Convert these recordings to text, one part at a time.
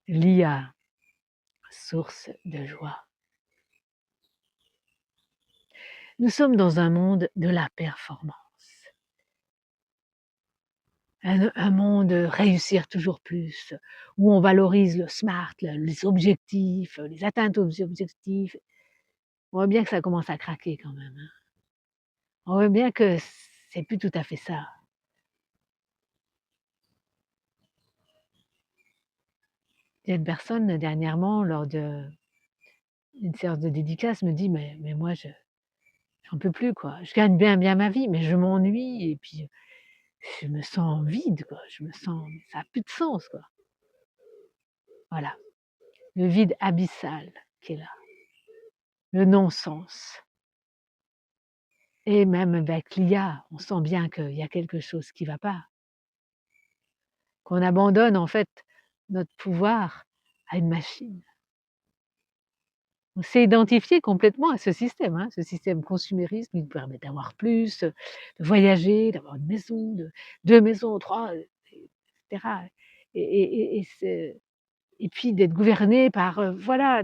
l'IA, source de joie. Nous sommes dans un monde de la performance. Un monde réussir toujours plus, où on valorise le smart, les objectifs, les atteintes aux objectifs. On voit bien que ça commence à craquer quand même, hein. On voit bien que c'est plus tout à fait ça. Il y a une personne dernièrement, lors d'une séance de dédicace, me dit: «Mais moi j'en peux plus quoi. Je gagne bien ma vie, mais je m'ennuie et puis je me sens vide quoi, je me sens ça a plus de sens quoi». Voilà, le vide abyssal qui est là, le non-sens. Et même avec l'IA, on sent bien qu'il y a quelque chose qui ne va pas, qu'on abandonne en fait notre pouvoir à une machine. On s'est identifié complètement à ce système, hein, ce système consumériste qui nous permet d'avoir plus, de voyager, d'avoir une maison, 2 maisons, 3, et cetera. Et puis d'être gouverné par, voilà,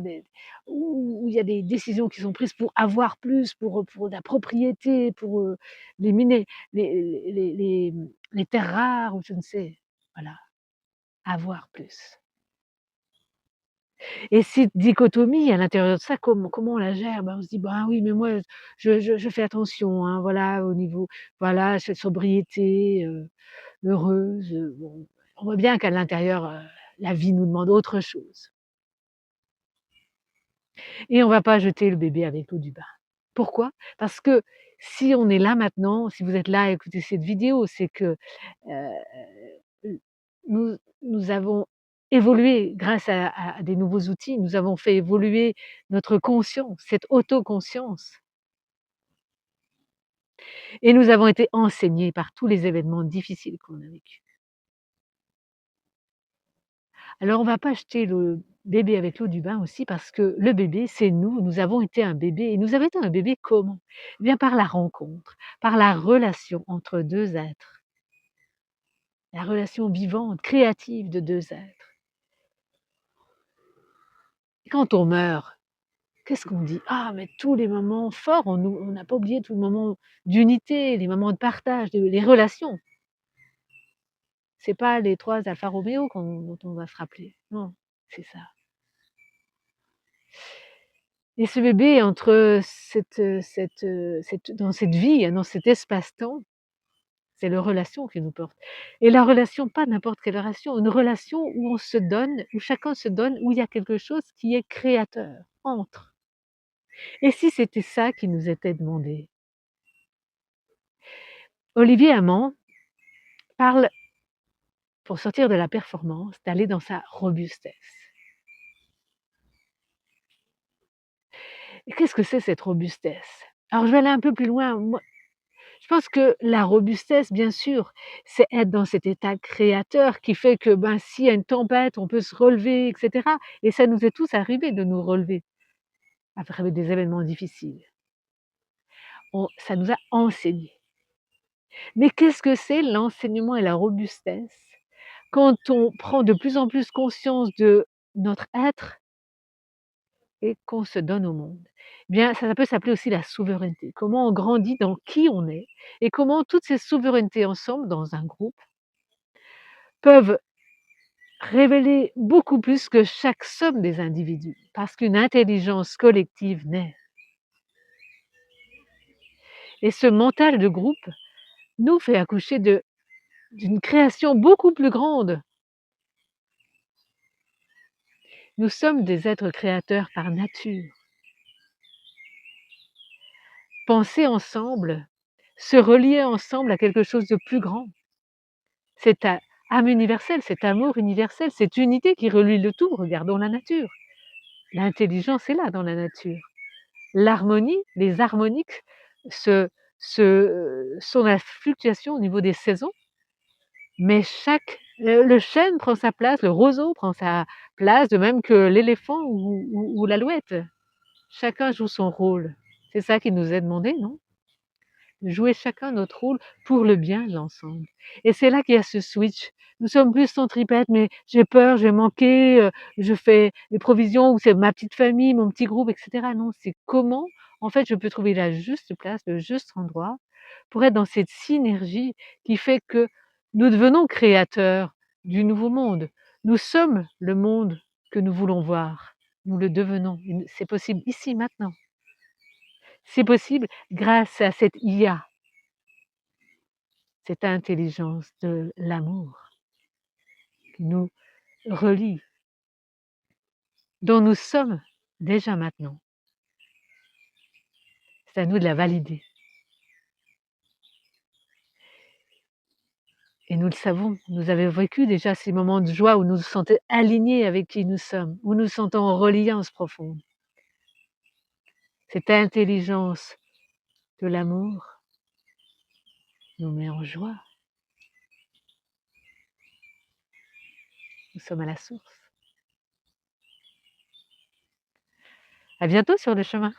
où il y a des décisions qui sont prises pour avoir plus, pour la propriété, pour, les miner les terres rares ou je ne sais, voilà, avoir plus. Et cette dichotomie à l'intérieur de ça, comment on la gère? Ben, on se dit: «Ben oui, mais moi je fais attention, hein, voilà, au niveau voilà, cette sobriété, heureuse», bon, on voit bien qu'à l'intérieur, la vie nous demande autre chose. Et on va pas jeter le bébé avec l'eau du bain. Pourquoi? Parce que si on est là maintenant, si vous êtes là à écouter cette vidéo, c'est que, nous avons évolué grâce à des nouveaux outils, nous avons fait évoluer notre conscience, cette autoconscience et nous avons été enseignés par tous les événements difficiles qu'on a vécus. Alors on va pas jeter le bébé avec l'eau du bain aussi parce que le bébé, c'est nous, nous avons été un bébé et nous avons été un bébé comment? Eh bien par la rencontre, par la relation entre 2 êtres, la relation vivante, créative de 2 êtres. Et quand on meurt, qu'est-ce qu'on dit? Ah mais tous les moments forts, on n'a pas oublié tous les moments d'unité, les moments de partage, les relations. C'est pas les 3 Alfa Romeo dont on va se rappeler. Non, c'est ça. Et ce bébé entre dans cette vie, hein, dans cet espace-temps, c'est la relation qui nous porte. Et la relation, pas n'importe quelle relation, une relation où on se donne, où chacun se donne, où il y a quelque chose qui est créateur, entre. Et si c'était ça qui nous était demandé? Olivier Hamon parle, pour sortir de la performance, d'aller dans sa robustesse. Et qu'est-ce que c'est cette robustesse? Alors je vais aller un peu plus loin. Moi, je pense que la robustesse, bien sûr, c'est être dans cet état créateur qui fait que, ben, s'il y a une tempête, on peut se relever et cetera et ça nous est tous arrivé de nous relever après des événements difficiles. Ça nous a enseigné. Mais qu'est-ce que c'est l'enseignement et la robustesse? Quand on prend de plus en plus conscience de notre être et qu'on se donne au monde. Eh bien, ça peut s'appeler aussi la souveraineté. Comment on grandit dans qui on est et comment toutes ces souverainetés ensemble dans un groupe peuvent révéler beaucoup plus que chaque somme des individus, parce qu'une intelligence collective naît. Et ce mental de groupe nous fait accoucher d'une création beaucoup plus grande. Nous sommes des êtres créateurs par nature. Penser ensemble, se relier ensemble à quelque chose de plus grand. Cette âme universelle, cet amour universel, cette unité qui relie le tout. Regardons la nature. L'intelligence est là dans la nature. L'harmonie, les harmoniques sont la fluctuation au niveau des saisons, mais le chêne prend sa place, le roseau prend sa place, de même que l'éléphant ou l'alouette. Chacun joue son rôle. C'est ça qui nous est demandé, non? de jouer chacun notre rôle pour le bien de l'ensemble. Et c'est là qu'il y a ce switch. Nous sommes plus centripètes, mais j'ai peur, je vais manquer, je fais les provisions ou c'est ma petite famille, mon petit groupe, et cetera. Non, c'est comment, en fait, je peux trouver la juste place, le juste endroit pour être dans cette synergie qui fait que nous devenons créateurs du nouveau monde. Nous sommes le monde que nous voulons voir. Nous le devenons. C'est possible ici, maintenant. C'est possible grâce à cette IA, cette intelligence de l'amour qui nous relie, dont nous sommes déjà maintenant. C'est à nous de la valider. Et nous le savons, nous avons vécu déjà ces moments de joie où nous nous sentons alignés avec qui nous sommes, où nous nous sentons en reliance profonde. Cette intelligence de l'amour nous met en joie. Nous sommes à la source. À bientôt sur le chemin.